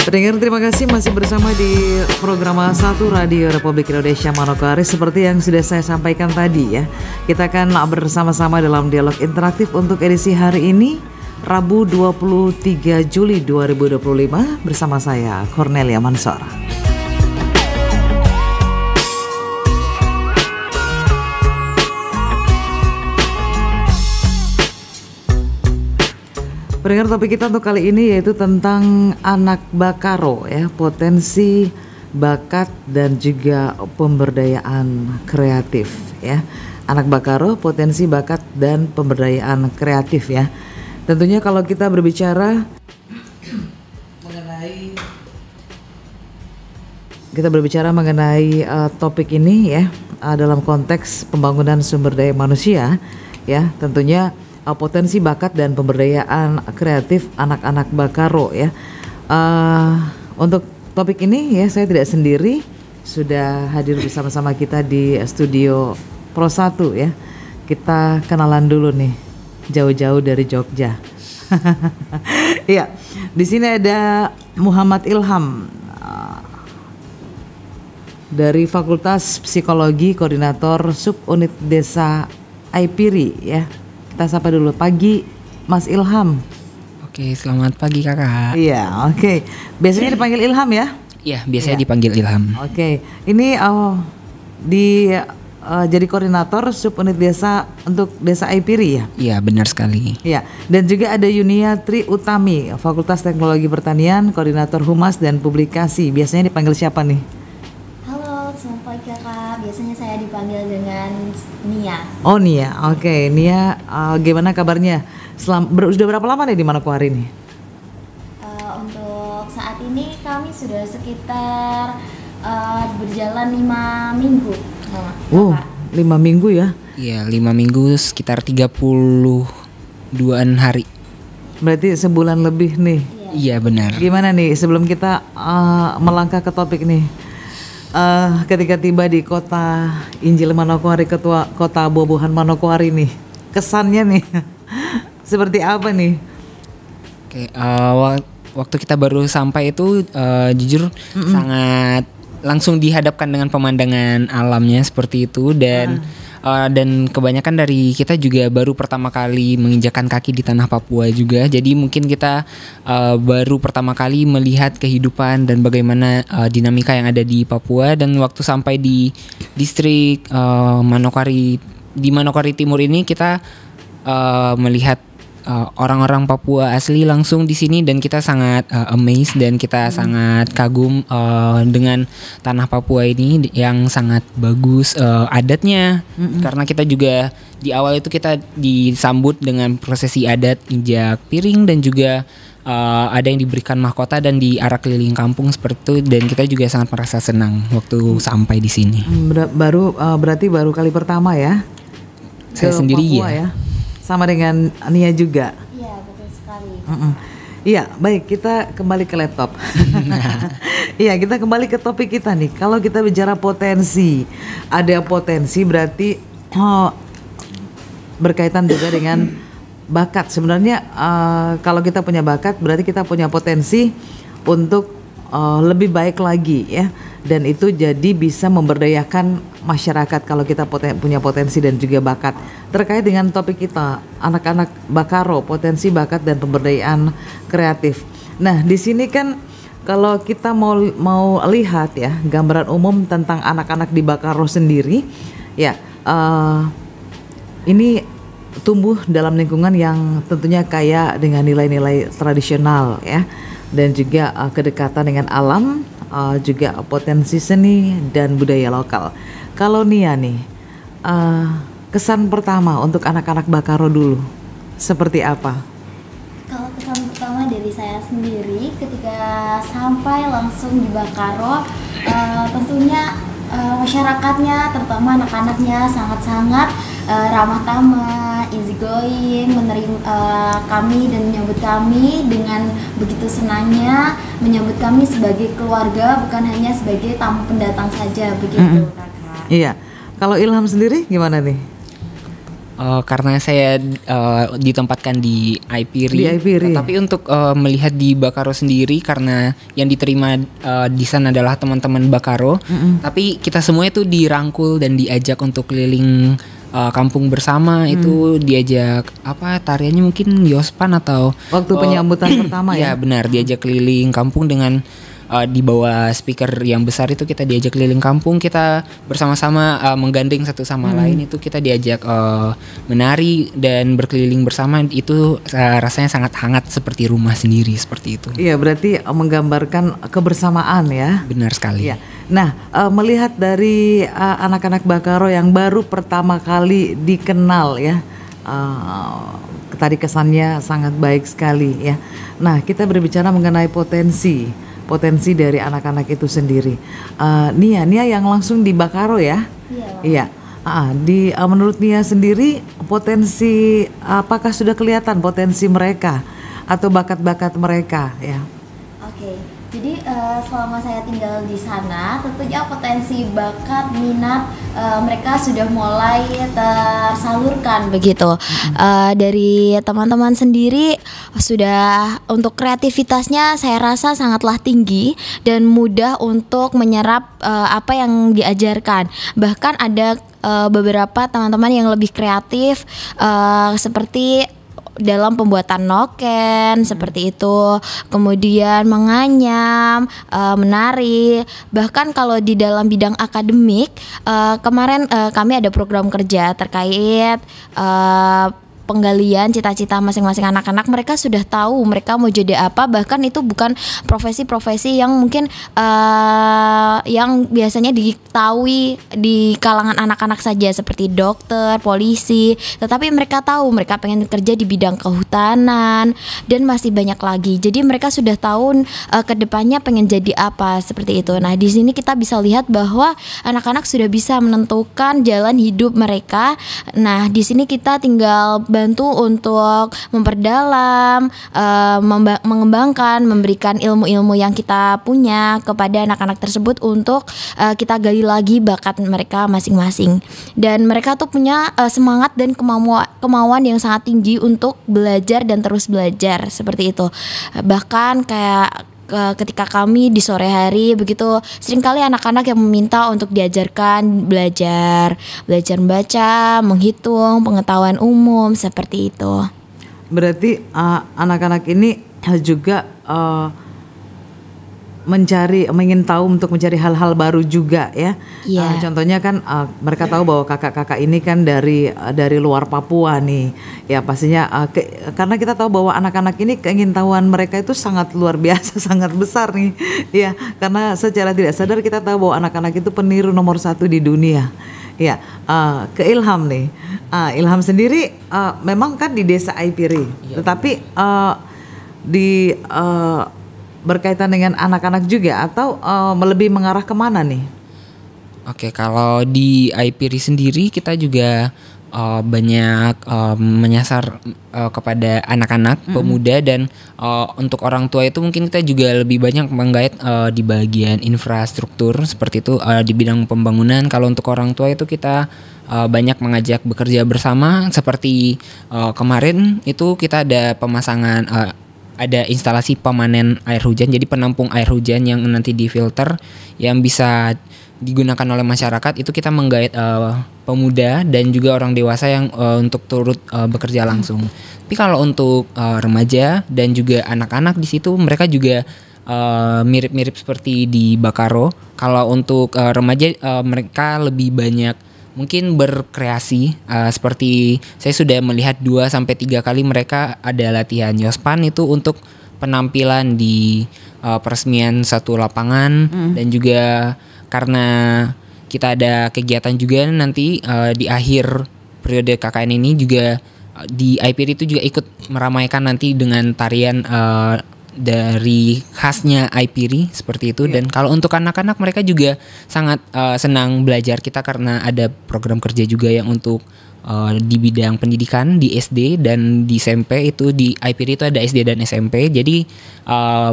Pendengar, terima kasih masih bersama di program 1 Radio Republik Indonesia Manokwari. Seperti yang sudah saya sampaikan tadi ya, kita akan bersama-sama dalam dialog interaktif untuk edisi hari ini, Rabu 23 Juli 2025 bersama saya Cornelia Mansor. Pendengar, topik kita untuk kali ini yaitu tentang anak bakaro ya, potensi, bakat dan juga pemberdayaan kreatif ya. Anak bakaro, potensi, bakat dan pemberdayaan kreatif ya. Tentunya kalau kita berbicara mengenai topik ini ya, dalam konteks pembangunan sumber daya manusia ya, tentunya potensi, bakat dan pemberdayaan kreatif anak-anak bakaro ya. Untuk topik ini ya, saya tidak sendiri, sudah hadir bersama-sama kita di studio Pro 1 ya. Kita kenalan dulu nih, jauh-jauh dari Jogja. Iya, di sini ada Muhammad Ilham dari Fakultas Psikologi, Koordinator Subunit Desa Aipiri ya. Kita sapa dulu, pagi Mas Ilham. Oke, selamat pagi kakak. Iya, oke. Biasanya dipanggil Ilham ya? Iya, biasanya dipanggil Ilham. Oke, ini jadi koordinator subunit desa untuk Desa Aipiri ya? Iya, benar sekali. Iya, dan juga ada Yunia Tri Utami, Fakultas Teknologi Pertanian, Koordinator Humas dan Publikasi. Biasanya dipanggil siapa nih? Selamat pagi kakak, biasanya saya dipanggil dengan Nia. Oh Nia, oke. Nia, gimana kabarnya? Sudah berapa lama nih di Manokwari nih? Untuk saat ini kami sudah sekitar berjalan 5 minggu. 5 minggu ya? Iya, 5 minggu sekitar 32an hari. Berarti sebulan lebih nih? Iya benar. Gimana nih sebelum kita melangkah ke topik nih? Ketika tiba di kota Injil Manokwari, kota Bobohan Manokwari nih, kesannya nih seperti apa nih? Oke, waktu kita baru sampai itu jujur sangat langsung dihadapkan dengan pemandangan alamnya seperti itu, dan kebanyakan dari kita juga baru pertama kali menginjakan kaki di tanah Papua juga. Jadi mungkin kita baru pertama kali melihat kehidupan dan bagaimana dinamika yang ada di Papua. Dan waktu sampai di distrik Manokwari, di Manokwari Timur ini, kita melihat orang-orang Papua asli langsung di sini, dan kita sangat amazed dan kita sangat kagum dengan tanah Papua ini yang sangat bagus adatnya. Karena kita juga di awal itu kita disambut dengan prosesi adat injak piring, dan juga ada yang diberikan mahkota dan diarak keliling kampung seperti itu, dan kita juga sangat merasa senang waktu sampai di sini. Berarti baru kali pertama ya? Saya sendiri Papua, ya. Sama dengan Nia juga. Iya, betul sekali. Iya, baik, kita kembali ke laptop. Iya, kita kembali ke topik kita nih. Kalau kita bicara potensi, ada potensi berarti berkaitan juga dengan bakat. Sebenarnya kalau kita punya bakat berarti kita punya potensi untuk lebih baik lagi ya. Dan itu jadi bisa memberdayakan masyarakat kalau kita punya potensi dan juga bakat. Terkait dengan topik kita, anak-anak bakaro, potensi, bakat dan pemberdayaan kreatif. Nah, di sini kan kalau kita mau lihat ya gambaran umum tentang anak-anak di bakaro sendiri, ya ini tumbuh dalam lingkungan yang tentunya kaya dengan nilai-nilai tradisional ya, dan juga kedekatan dengan alam, juga potensi seni dan budaya lokal. Kalau Nia nih, kesan pertama untuk anak-anak bakaro dulu seperti apa? Kalau kesan pertama dari saya sendiri ketika sampai langsung di Bakaro, tentunya masyarakatnya, terutama anak-anaknya sangat-sangat ramah tamah, easy going, menerima kami dan menyambut kami dengan begitu senangnya, menyambut kami sebagai keluarga, bukan hanya sebagai tamu pendatang saja, begitu kakak. Iya, kalau Ilham sendiri gimana nih? Karena saya ditempatkan di IPRI, Di IPRI. tapi untuk melihat di Bakaro sendiri, karena yang diterima di sana adalah teman-teman Bakaro, tapi kita semua itu dirangkul dan diajak untuk keliling kampung bersama. Itu diajak tariannya mungkin Yospan atau Waktu penyambutan pertama ya. ya. Benar, diajak keliling kampung dengan di bawah speaker yang besar itu kita diajak keliling kampung, kita bersama-sama menggandeng satu sama lain, itu kita diajak menari dan berkeliling bersama, itu rasanya sangat hangat seperti rumah sendiri seperti itu. Iya, berarti menggambarkan kebersamaan ya. Benar sekali. Iya. Nah, melihat dari anak-anak Bakaro yang baru pertama kali dikenal ya, tadi kesannya sangat baik sekali ya. Nah, kita berbicara mengenai potensi dari anak-anak itu sendiri. Nia yang langsung di Bakaro ya. Iya. Menurut Nia sendiri, potensi apakah sudah kelihatan potensi mereka atau bakat-bakat mereka ya? Oke, jadi selama saya tinggal di sana, tentunya potensi bakat, minat mereka sudah mulai tersalurkan begitu. Dari teman-teman sendiri sudah, untuk kreativitasnya saya rasa sangatlah tinggi dan mudah untuk menyerap apa yang diajarkan. Bahkan ada beberapa teman-teman yang lebih kreatif, seperti dalam pembuatan noken seperti itu, kemudian menganyam, menari. Bahkan kalau di dalam bidang akademik, kemarin kami ada program kerja terkait penggalian cita-cita masing-masing anak-anak. Mereka sudah tahu mereka mau jadi apa, bahkan itu bukan profesi-profesi yang mungkin yang biasanya diketahui di kalangan anak-anak saja, seperti dokter, polisi, tetapi mereka tahu mereka pengen kerja di bidang kehutanan dan masih banyak lagi. Jadi mereka sudah tahu kedepannya pengen jadi apa, seperti itu. Nah, di sini kita bisa lihat bahwa anak-anak sudah bisa menentukan jalan hidup mereka. Nah, di sini kita tinggal bantu untuk memperdalam, mengembangkan, memberikan ilmu-ilmu yang kita punya kepada anak-anak tersebut untuk kita gali lagi bakat mereka masing-masing. Dan mereka tuh punya semangat dan kemauan yang sangat tinggi untuk belajar dan terus belajar, seperti itu. Bahkan kayak ketika kami di sore hari begitu, seringkali anak-anak yang meminta untuk diajarkan belajar membaca, menghitung, pengetahuan umum, seperti itu. Berarti anak-anak ini juga ingin tahu untuk mencari hal-hal baru juga ya. Contohnya kan mereka tahu bahwa kakak-kakak ini kan dari luar Papua nih. Ya pastinya karena kita tahu bahwa anak-anak ini keingintahuan mereka itu sangat luar biasa, sangat besar nih. Ya, karena secara tidak sadar kita tahu bahwa anak-anak itu peniru nomor 1 di dunia. Ya, ke Ilham nih. Ilham sendiri memang kan di desa IPRI, tetapi berkaitan dengan anak-anak juga atau lebih mengarah kemana nih? Oke, kalau di IPRI sendiri kita juga banyak menyasar kepada anak-anak, pemuda, dan untuk orang tua itu mungkin kita juga lebih banyak menggait di bagian infrastruktur seperti itu, di bidang pembangunan. Kalau untuk orang tua itu kita banyak mengajak bekerja bersama, seperti kemarin itu kita ada pemasangan ada instalasi pemanen air hujan, jadi penampung air hujan yang nanti difilter yang bisa digunakan oleh masyarakat. Itu kita menggait pemuda dan juga orang dewasa yang untuk turut bekerja langsung. Tapi kalau untuk remaja dan juga anak-anak di situ, mereka juga mirip-mirip seperti di Bakaro. Kalau untuk remaja mereka lebih banyak mungkin berkreasi, seperti saya sudah melihat 2-3 kali mereka ada latihan Yospan itu untuk penampilan di peresmian satu lapangan, dan juga karena kita ada kegiatan juga nanti di akhir periode KKN ini juga di IPRI itu juga ikut meramaikan nanti dengan tarian dari khasnya IPRI seperti itu. Dan kalau untuk anak-anak mereka juga sangat senang belajar kita karena ada program kerja juga yang untuk di bidang pendidikan di SD dan di SMP. Itu di IPRI itu ada SD dan SMP, jadi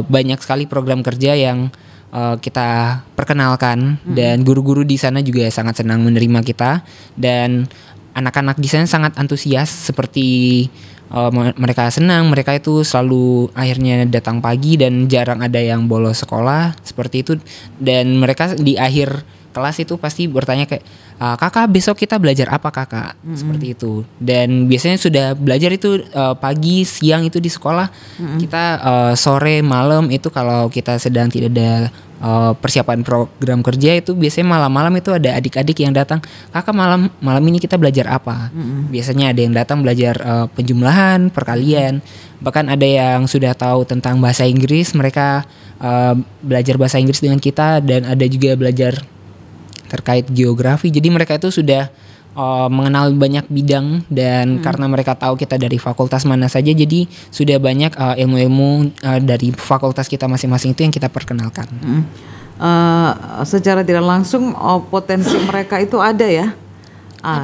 banyak sekali program kerja yang kita perkenalkan, dan guru-guru di sana juga sangat senang menerima kita. Dan anak-anak di sana sangat antusias, seperti mereka senang, mereka itu selalu akhirnya datang pagi dan jarang ada yang bolos sekolah seperti itu. Dan mereka di akhir kelas itu pasti bertanya kayak, kakak besok kita belajar apa kakak, seperti itu. Dan biasanya sudah belajar itu pagi, siang itu di sekolah, kita sore, malam itu kalau kita sedang tidak ada persiapan program kerja itu biasanya malam-malam itu ada adik-adik yang datang, kakak malam ini kita belajar apa. Biasanya ada yang datang belajar penjumlahan, perkalian, bahkan ada yang sudah tahu tentang bahasa Inggris, mereka belajar bahasa Inggris dengan kita, dan ada juga belajar terkait geografi. Jadi mereka itu sudah mengenal banyak bidang, dan karena mereka tahu kita dari fakultas mana saja, jadi sudah banyak ilmu-ilmu dari fakultas kita masing-masing itu yang kita perkenalkan. Secara tidak langsung potensi mereka itu ada ya.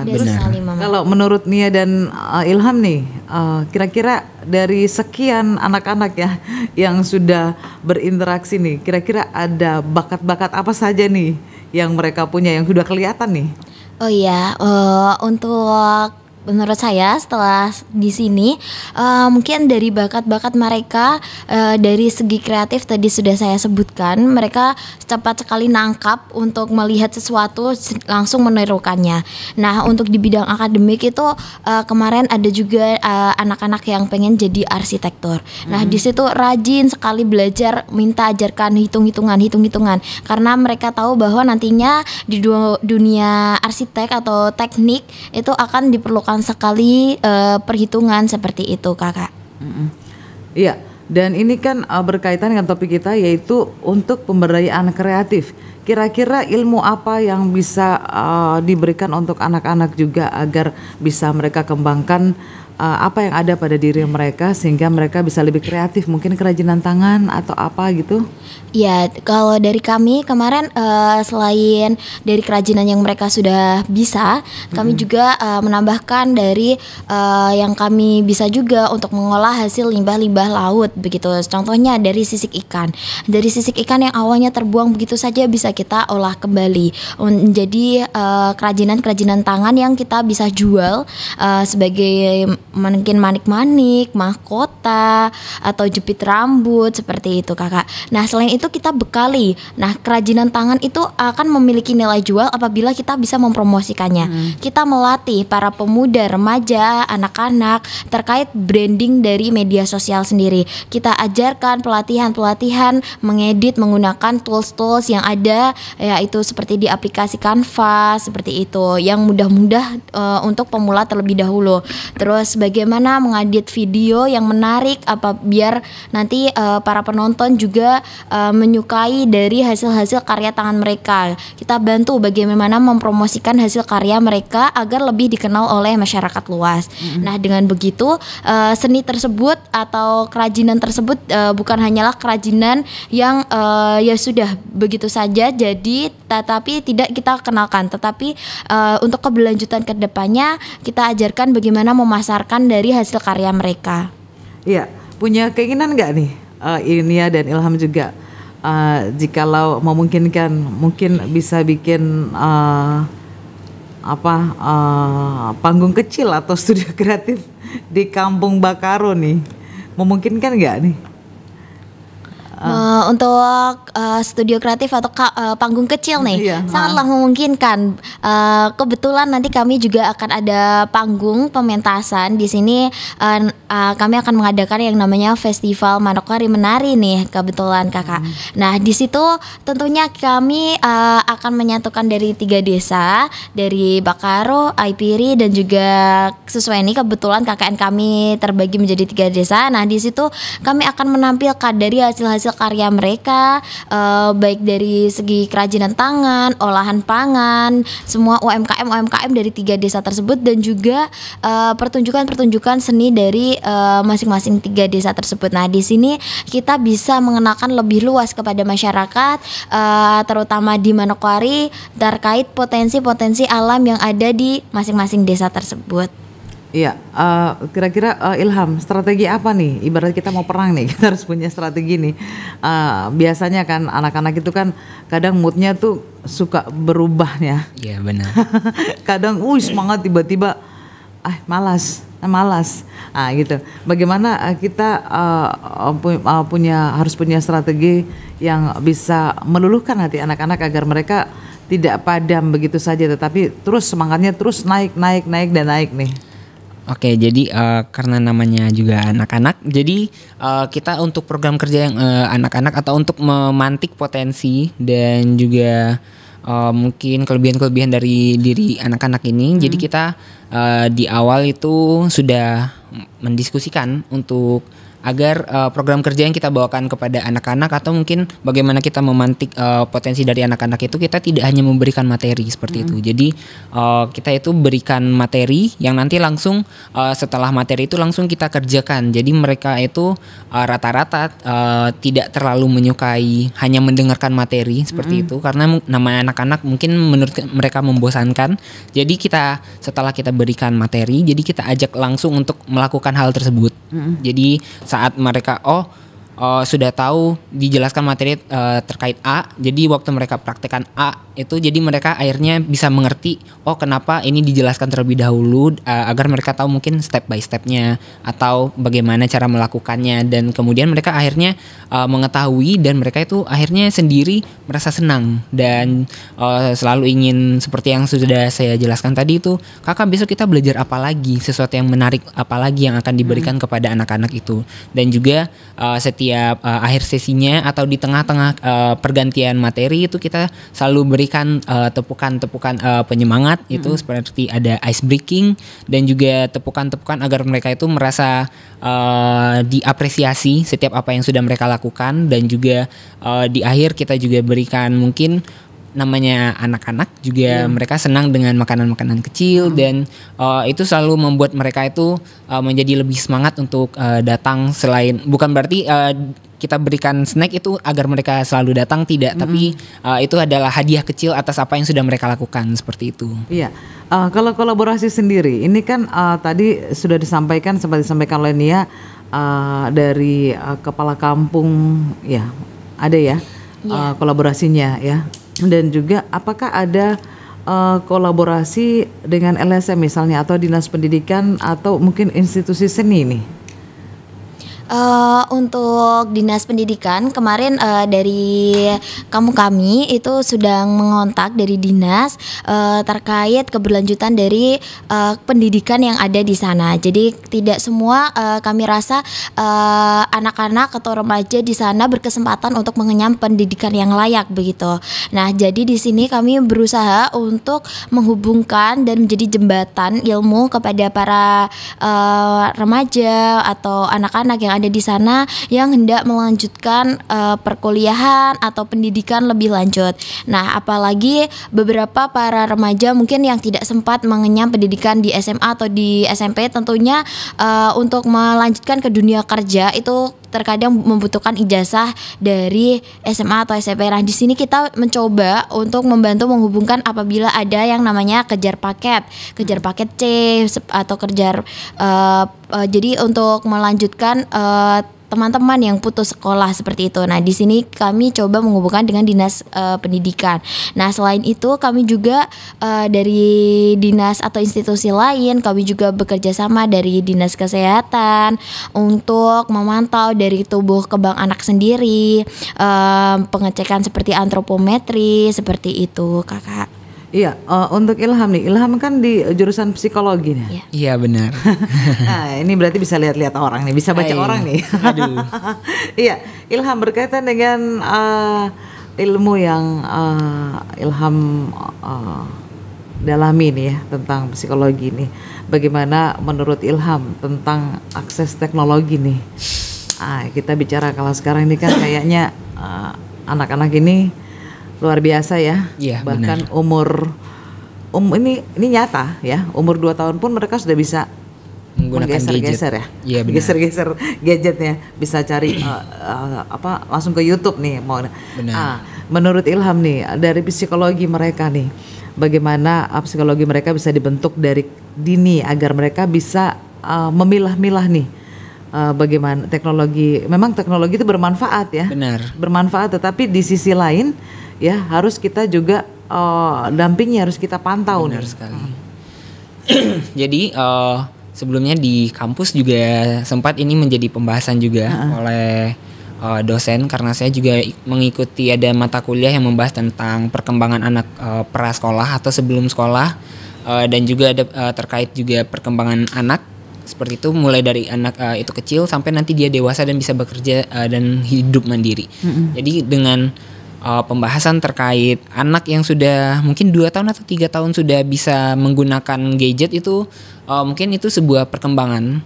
Terus kalau menurut Nia dan Ilham nih, kira-kira dari sekian anak-anak ya yang sudah berinteraksi nih, kira-kira ada bakat-bakat apa saja nih yang mereka punya yang sudah kelihatan nih? Oh iya, untuk menurut saya setelah di sini mungkin dari bakat-bakat mereka, dari segi kreatif tadi sudah saya sebutkan, mereka cepat sekali nangkap untuk melihat sesuatu langsung menirukannya. Nah, untuk di bidang akademik itu kemarin ada juga anak-anak yang pengen jadi arsitektur. Nah, di situ rajin sekali belajar, minta ajarkan hitung-hitungan karena mereka tahu bahwa nantinya di dunia arsitek atau teknik itu akan diperlukan sekali perhitungan seperti itu, kakak. Iya, dan ini kan berkaitan dengan topik kita, yaitu untuk pemberdayaan kreatif. Kira-kira ilmu apa yang bisa diberikan untuk anak-anak juga agar bisa mereka kembangkan apa yang ada pada diri mereka sehingga mereka bisa lebih kreatif, mungkin kerajinan tangan atau apa gitu? Ya, kalau dari kami kemarin selain dari kerajinan yang mereka sudah bisa, kami juga menambahkan dari yang kami bisa juga untuk mengolah hasil limbah-limbah laut begitu. Contohnya dari sisik ikan. Dari sisik ikan yang awalnya terbuang begitu saja bisa kita olah kembali menjadi kerajinan-kerajinan tangan yang kita bisa jual sebagai mungkin manik-manik, mahkota, atau jepit rambut seperti itu, kakak. Nah, selain itu kita bekali. Nah, kerajinan tangan itu akan memiliki nilai jual apabila kita bisa mempromosikannya. Kita melatih para pemuda, remaja, anak-anak terkait branding dari media sosial sendiri. Kita ajarkan pelatihan-pelatihan mengedit menggunakan tools-tools yang ada, yaitu seperti di aplikasi Canva seperti itu, yang mudah-mudah untuk pemula terlebih dahulu. Terus bagaimana mengedit video yang menarik biar nanti para penonton juga menyukai dari hasil-hasil karya tangan mereka. Kita bantu bagaimana mempromosikan hasil karya mereka agar lebih dikenal oleh masyarakat luas. Nah, dengan begitu seni tersebut atau kerajinan tersebut bukan hanyalah kerajinan yang ya sudah begitu saja jadi tetapi tidak kita kenalkan, tetapi untuk keberlanjutan ke depannya kita ajarkan bagaimana memasarkan dari hasil karya mereka. Iya, punya keinginan nggak nih Nia dan Ilham juga, jikalau memungkinkan mungkin bisa bikin panggung kecil atau studio kreatif di Kampung Bakaro nih, memungkinkan nggak nih? Untuk studio kreatif atau panggung kecil nih, sangatlah memungkinkan. Kebetulan nanti kami juga akan ada panggung pementasan di sini. Kami akan mengadakan yang namanya Festival Manokwari Menari nih, kebetulan kakak. Nah, di situ tentunya kami akan menyatukan dari 3 desa, dari Bakaro, Aipiri, dan juga Susweni. Kebetulan KKN kami terbagi menjadi 3 desa. Nah, di situ kami akan menampilkan dari hasil-hasil karya mereka, baik dari segi kerajinan tangan, olahan pangan, semua UMKM dari 3 desa tersebut, dan juga pertunjukan seni dari masing-masing 3 desa tersebut. Nah, di sini kita bisa mengenalkan lebih luas kepada masyarakat, terutama di Manokwari, terkait potensi-potensi alam yang ada di masing-masing desa tersebut. Iya, kira-kira Ilham, strategi apa nih? Ibarat kita mau perang nih, kita harus punya strategi nih. Biasanya kan anak-anak itu kan kadang moodnya tuh suka berubah ya. Iya benar. Kadang, semangat tiba-tiba, malas. Gitu. Bagaimana kita harus punya strategi yang bisa meluluhkan hati anak-anak agar mereka tidak padam begitu saja, tetapi terus semangatnya terus naik dan naik nih. Oke, jadi karena namanya juga anak-anak, jadi kita untuk program kerja yang anak-anak atau untuk memantik potensi dan juga mungkin kelebihan-kelebihan dari diri anak-anak ini. Jadi kita di awal itu sudah mendiskusikan untuk agar program kerja yang kita bawakan kepada anak-anak atau mungkin bagaimana kita memantik potensi dari anak-anak itu, kita tidak hanya memberikan materi seperti itu. Jadi kita itu berikan materi yang nanti langsung setelah materi itu langsung kita kerjakan. Jadi mereka itu rata-rata tidak terlalu menyukai hanya mendengarkan materi seperti itu, karena nama anak-anak mungkin menurut mereka membosankan. Jadi setelah kita berikan materi, jadi kita ajak langsung untuk melakukan hal tersebut. Jadi saat mereka sudah tahu dijelaskan materi terkait A, jadi waktu mereka praktekkan A itu, jadi mereka akhirnya bisa mengerti kenapa ini dijelaskan terlebih dahulu, agar mereka tahu mungkin step by stepnya atau bagaimana cara melakukannya, dan kemudian mereka akhirnya mengetahui dan mereka itu akhirnya sendiri merasa senang dan selalu ingin, seperti yang sudah saya jelaskan tadi itu, kakak besok kita belajar apa lagi, sesuatu yang menarik apa lagi yang akan diberikan kepada anak-anak itu. Dan juga setiap akhir sesinya atau di tengah-tengah pergantian materi itu kita selalu berikan tepukan-tepukan penyemangat itu, seperti ada ice breaking dan juga tepukan-tepukan agar mereka itu merasa diapresiasi setiap apa yang sudah mereka lakukan. Dan juga di akhir kita juga berikan, mungkin namanya anak-anak juga mereka senang dengan makanan-makanan kecil, dan itu selalu membuat mereka itu menjadi lebih semangat untuk datang. Selain, bukan berarti kita berikan snack itu agar mereka selalu datang, tidak, tapi itu adalah hadiah kecil atas apa yang sudah mereka lakukan, seperti itu. Iya, kalau kolaborasi sendiri ini kan tadi sudah sempat disampaikan oleh Nia, dari kepala kampung ya ada ya, kolaborasinya ya. Dan juga apakah ada kolaborasi dengan LSM misalnya, atau dinas pendidikan, atau mungkin institusi seni nih? Untuk dinas pendidikan kemarin dari kampung kami itu sedang mengontak dari dinas terkait keberlanjutan dari pendidikan yang ada di sana. Jadi tidak semua kami rasa anak-anak atau remaja di sana berkesempatan untuk mengenyam pendidikan yang layak begitu. Nah, jadi di sini kami berusaha untuk menghubungkan dan menjadi jembatan ilmu kepada para remaja atau anak-anak yang ada di sana yang hendak melanjutkan perkuliahan atau pendidikan lebih lanjut. Nah, apalagi beberapa para remaja mungkin yang tidak sempat mengenyam pendidikan di SMA atau di SMP, tentunya untuk melanjutkan ke dunia kerja itu terkadang membutuhkan ijazah dari SMA atau SMP. Nah, di sini kita mencoba untuk membantu menghubungkan apabila ada yang namanya kejar paket C atau kejar jadi untuk melanjutkan teman-teman yang putus sekolah seperti itu. Nah, di sini kami coba menghubungkan dengan dinas pendidikan. Nah, selain itu kami juga dari dinas atau institusi lain, kami juga bekerja sama dari dinas kesehatan untuk memantau dari tubuh kembang anak sendiri, pengecekan seperti antropometri seperti itu, kakak. Iya, untuk Ilham nih, Ilham kan di jurusan psikologi nih. Iya benar. Nah, ini berarti bisa lihat-lihat orang nih, bisa baca orang nih. Aduh. Iya, Ilham, berkaitan dengan ilmu yang Ilham dalami nih ya tentang psikologi nih. Bagaimana menurut Ilham tentang akses teknologi nih? Kita bicara kalau sekarang ini kan kayaknya anak-anak ini luar biasa ya. Iya, bahkan benar. umur ini nyata ya, umur 2 tahun pun mereka sudah bisa menggunakan menggeser-geser ya. Iya, benar. Geser-geser gadgetnya, bisa cari langsung ke YouTube nih mau. Benar. menurut Ilham nih dari psikologi mereka nih, bagaimana psikologi mereka bisa dibentuk dari dini agar mereka bisa memilah-milah nih bagaimana memang teknologi itu bermanfaat ya. Benar. Bermanfaat, tetapi di sisi lain ya harus kita juga dampingnya harus kita pantau. Benar nih. sekali. Jadi sebelumnya di kampus juga sempat ini menjadi pembahasan juga oleh dosen, karena saya juga mengikuti ada mata kuliah yang membahas tentang perkembangan anak prasekolah atau sebelum sekolah, dan juga ada terkait juga perkembangan anak seperti itu, mulai dari anak itu kecil sampai nanti dia dewasa dan bisa bekerja dan hidup mandiri. Jadi dengan pembahasan terkait anak yang sudah mungkin 2 tahun atau 3 tahun sudah bisa menggunakan gadget itu, mungkin itu sebuah perkembangan,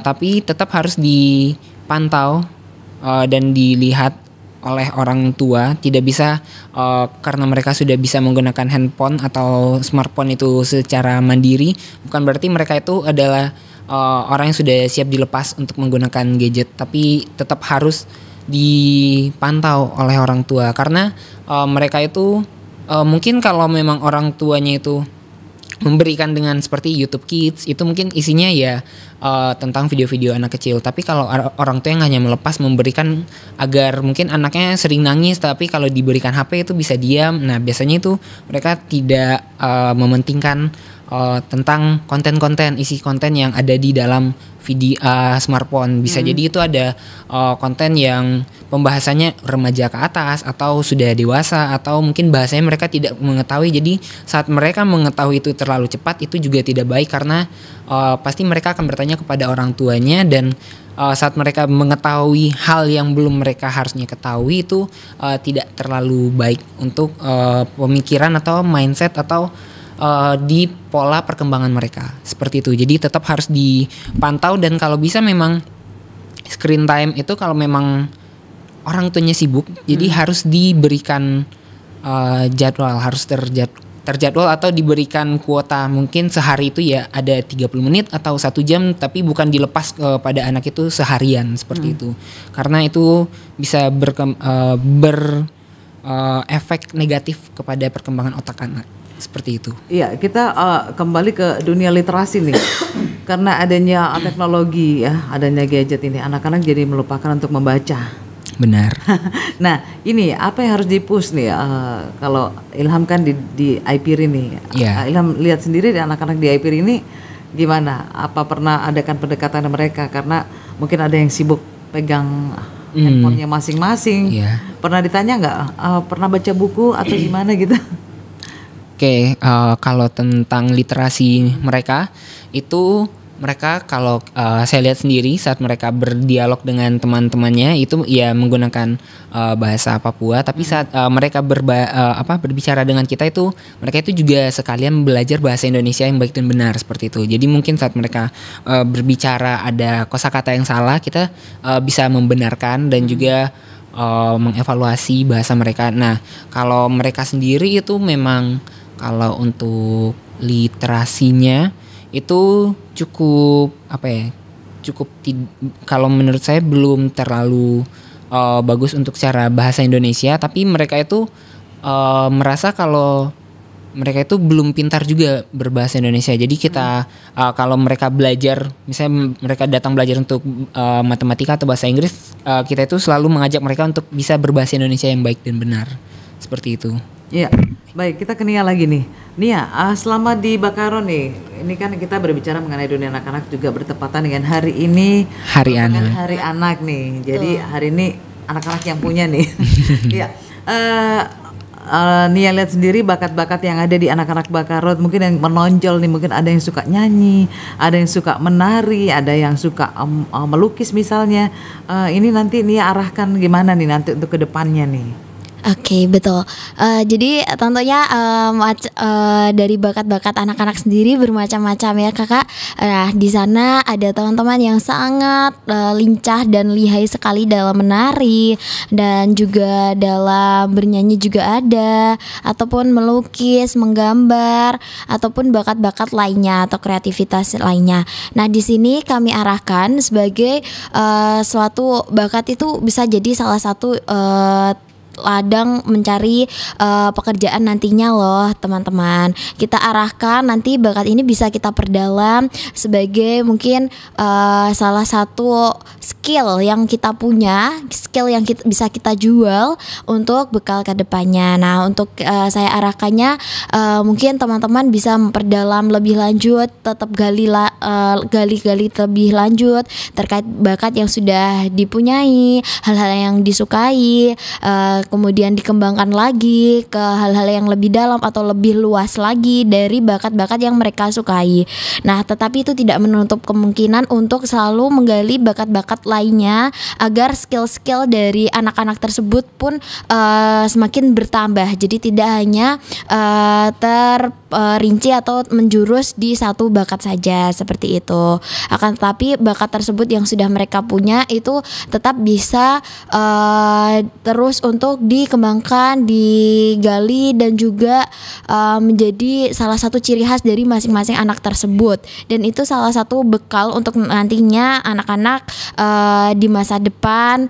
tapi tetap harus dipantau dan dilihat oleh orang tua. Tidak bisa karena mereka sudah bisa menggunakan handphone atau smartphone itu secara mandiri, bukan berarti mereka itu adalah orang yang sudah siap dilepas untuk menggunakan gadget, tapi tetap harus dipantau oleh orang tua, karena mereka itu mungkin kalau memang orang tuanya itu memberikan dengan seperti YouTube Kids, itu mungkin isinya ya tentang video-video anak kecil. Tapi kalau orang tua yang hanya melepas memberikan agar mungkin anaknya sering nangis, tapi kalau diberikan HP itu bisa diam. Nah biasanya itu mereka tidak mementingkan tentang konten-konten, isi konten yang ada di dalam video smartphone. Bisa jadi itu ada konten yang pembahasannya remaja ke atas atau sudah dewasa, atau mungkin bahasanya mereka tidak mengetahui. Jadi saat mereka mengetahui itu terlalu cepat, itu juga tidak baik, karena pasti mereka akan bertanya kepada orang tuanya, dan saat mereka mengetahui hal yang belum mereka harusnya ketahui itu tidak terlalu baik untuk pemikiran atau mindset atau di pola perkembangan mereka seperti itu. Jadi tetap harus dipantau, dan kalau bisa memang screen time itu kalau memang orang tuanya sibuk, jadi harus diberikan jadwal, harus terjadwal atau diberikan kuota. Mungkin sehari itu ya ada 30 menit atau 1 jam, tapi bukan dilepas pada anak itu seharian seperti itu, karena itu bisa berefek negatif kepada perkembangan otak anak. Seperti itu. Iya, kita kembali ke dunia literasi nih. Karena adanya teknologi ya, adanya gadget ini, anak-anak jadi melupakan untuk membaca. Benar. Nah, ini apa yang harus di-push nih? Kalau Ilham kan di IPIR ini. Yeah. Ilham lihat sendiri di anak-anak di IPIR ini gimana? Apa pernah adakan pendekatan mereka? Karena mungkin ada yang sibuk pegang handphonenya masing-masing. Yeah. Pernah ditanya nggak? Pernah baca buku atau gimana gitu? Oke, kalau tentang literasi mereka itu, mereka kalau saya lihat sendiri saat mereka berdialog dengan teman-temannya itu ya menggunakan bahasa Papua, tapi saat mereka berbicara dengan kita itu, mereka itu juga sekalian belajar bahasa Indonesia yang baik dan benar seperti itu. Jadi mungkin saat mereka berbicara ada kosakata yang salah, kita bisa membenarkan dan juga mengevaluasi bahasa mereka. Nah, kalau mereka sendiri itu memang kalau untuk literasinya itu cukup kalau menurut saya belum terlalu bagus untuk secara bahasa Indonesia, tapi mereka itu merasa kalau mereka itu belum pintar juga berbahasa Indonesia. Jadi kita kalau mereka belajar, misalnya mereka datang belajar untuk matematika atau bahasa Inggris, kita itu selalu mengajak mereka untuk bisa berbahasa Indonesia yang baik dan benar. Seperti itu. Iya, baik, kita ke Nia lagi nih. Nia, selama di Bakaro nih, ini kan kita berbicara mengenai dunia anak-anak juga bertepatan dengan hari ini Hari Anak. Hari Anak nih. Jadi hari ini anak-anak yang punya nih. Iya. Nia lihat sendiri bakat-bakat yang ada di anak-anak Bakaro, mungkin yang menonjol nih, mungkin ada yang suka nyanyi, ada yang suka menari, ada yang suka melukis misalnya. Ini nanti Nia arahkan gimana nih nanti untuk kedepannya nih? Oke, betul. Jadi tentunya dari bakat-bakat anak-anak sendiri bermacam-macam ya kakak. Nah di sana ada teman-teman yang sangat lincah dan lihai sekali dalam menari, dan juga dalam bernyanyi juga ada, ataupun melukis, menggambar, ataupun bakat-bakat lainnya atau kreativitas lainnya. Nah di sini kami arahkan sebagai suatu bakat itu bisa jadi salah satu ladang mencari pekerjaan nantinya loh teman-teman. Kita arahkan nanti bakat ini bisa kita perdalam sebagai mungkin salah satu skill yang kita punya, skill yang bisa kita jual untuk bekal ke depannya. Nah, untuk saya arahkannya mungkin teman-teman bisa memperdalam lebih lanjut, tetap gali lebih lanjut terkait bakat yang sudah dipunyai, hal-hal yang disukai, kemudian dikembangkan lagi ke hal-hal yang lebih dalam atau lebih luas lagi dari bakat-bakat yang mereka sukai. Nah, tetapi itu tidak menutup kemungkinan untuk selalu menggali bakat-bakat lainnya agar skill-skill dari anak-anak tersebut pun semakin bertambah. Jadi tidak hanya terperinci atau menjurus di satu bakat saja seperti itu. Akan tetapi bakat tersebut yang sudah mereka punya itu tetap bisa terus untuk dikembangkan, digali dan juga menjadi salah satu ciri khas dari masing-masing anak tersebut. Dan itu salah satu bekal untuk nantinya anak-anak di masa depan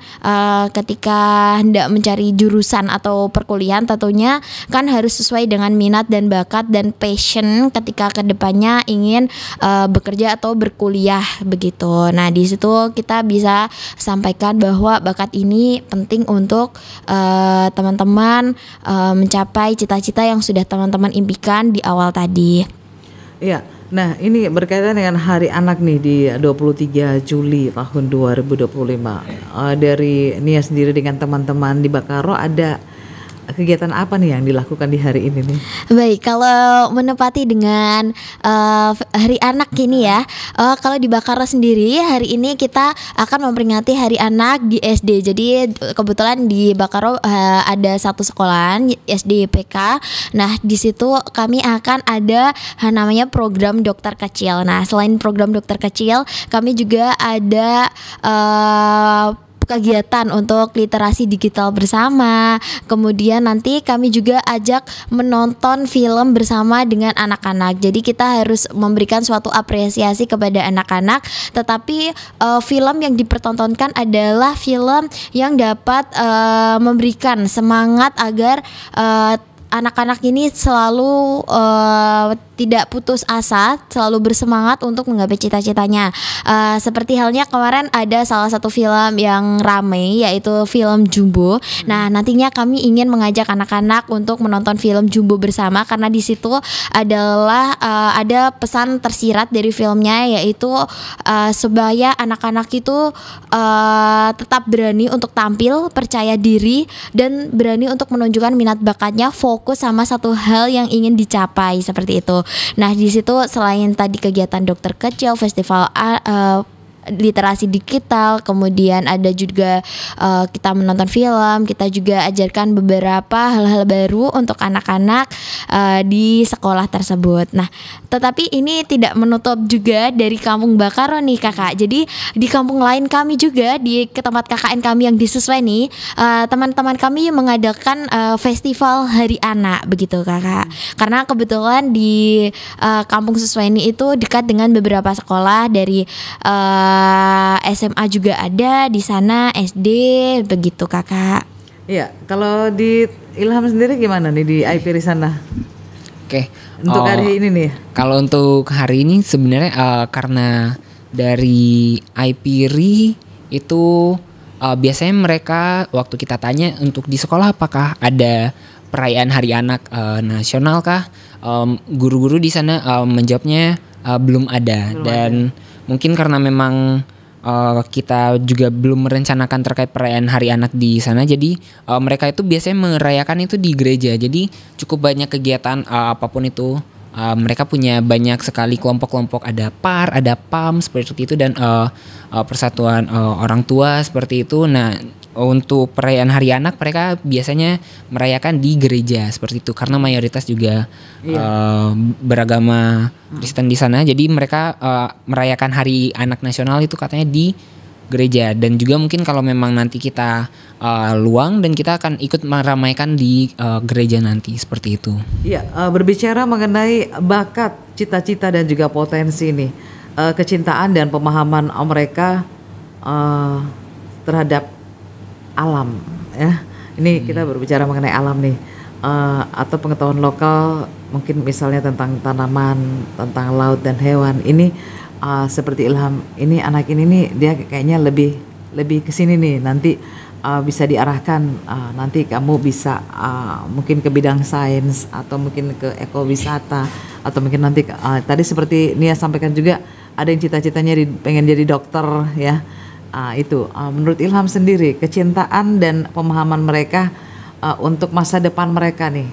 ketika hendak mencari jurusan atau perkuliahan tentunya kan harus sesuai dengan minat dan bakat dan passion ketika kedepannya ingin bekerja atau berkuliah begitu. Nah, di situ kita bisa sampaikan bahwa bakat ini penting untuk teman-teman mencapai cita-cita yang sudah teman-teman impikan di awal tadi. Iya. Nah, ini berkaitan dengan Hari Anak nih di 23 Juli tahun 2025. Dari Nia sendiri dengan teman-teman di Bakaro ada kegiatan apa nih yang dilakukan di hari ini nih? Baik, kalau menepati dengan Hari Anak ini ya, kalau di Bakaro sendiri hari ini kita akan memperingati Hari Anak di SD. Jadi kebetulan di Bakaro ada satu sekolahan SD PK. Nah, di situ kami akan ada namanya program dokter kecil. Nah, selain program dokter kecil, kami juga ada kegiatan untuk literasi digital bersama. Kemudian nanti kami juga ajak menonton film bersama dengan anak-anak. Jadi kita harus memberikan suatu apresiasi kepada anak-anak. Tetapi film yang dipertontonkan adalah film yang dapat memberikan semangat agar anak-anak ini selalu tidak putus asa, selalu bersemangat untuk menggapai cita-citanya. Seperti halnya kemarin ada salah satu film yang ramai yaitu film Jumbo. Nah, nantinya kami ingin mengajak anak-anak untuk menonton film Jumbo bersama karena di situ adalah ada pesan tersirat dari filmnya yaitu supaya anak-anak itu tetap berani untuk tampil, percaya diri dan berani untuk menunjukkan minat bakatnya, fokus sama satu hal yang ingin dicapai seperti itu. Nah, di situ selain tadi kegiatan dokter kecil, festival literasi digital, kemudian ada juga kita menonton film, kita juga ajarkan beberapa hal-hal baru untuk anak-anak di sekolah tersebut. Nah, tetapi ini tidak menutup juga dari Kampung Bakaro nih Kakak. Jadi di kampung lain kami juga di tempat KKN kami yang disesuai nih, teman-teman kami mengadakan festival Hari Anak begitu Kakak. Karena kebetulan di kampung sesuai ini itu dekat dengan beberapa sekolah dari SMA juga ada di sana, SD begitu Kakak. Iya, kalau di Ilham sendiri gimana nih di IPRI sana? Oke. Untuk hari ini nih. Kalau untuk hari ini sebenarnya karena dari IPRI itu biasanya mereka waktu kita tanya untuk di sekolah apakah ada perayaan Hari Anak nasional kah? Guru-guru di sana menjawabnya belum ada dan mungkin karena memang kita juga belum merencanakan terkait perayaan Hari Anak di sana, jadi mereka itu biasanya merayakan itu di gereja. Jadi cukup banyak kegiatan apapun itu. Mereka punya banyak sekali kelompok-kelompok, ada PAR, ada PAM seperti itu dan persatuan orang tua seperti itu. Nah, untuk perayaan Hari Anak mereka biasanya merayakan di gereja seperti itu karena mayoritas juga beragama Kristen di sana. Jadi mereka merayakan Hari Anak Nasional itu katanya di gereja dan juga mungkin kalau memang nanti kita luang dan kita akan ikut meramaikan di gereja nanti seperti itu. Iya, berbicara mengenai bakat, cita-cita dan juga potensi nih, kecintaan dan pemahaman mereka terhadap alam ya Ini kita berbicara mengenai alam nih, atau pengetahuan lokal, mungkin misalnya tentang tanaman, tentang laut dan hewan. Ini seperti Ilham, ini anak ini nih dia kayaknya lebih ke sini nih. Nanti bisa diarahkan, nanti kamu bisa mungkin ke bidang sains atau mungkin ke ekowisata atau mungkin nanti tadi seperti Nia sampaikan juga ada yang cita-citanya pengen jadi dokter ya. Itu menurut Ilham sendiri kecintaan dan pemahaman mereka untuk masa depan mereka nih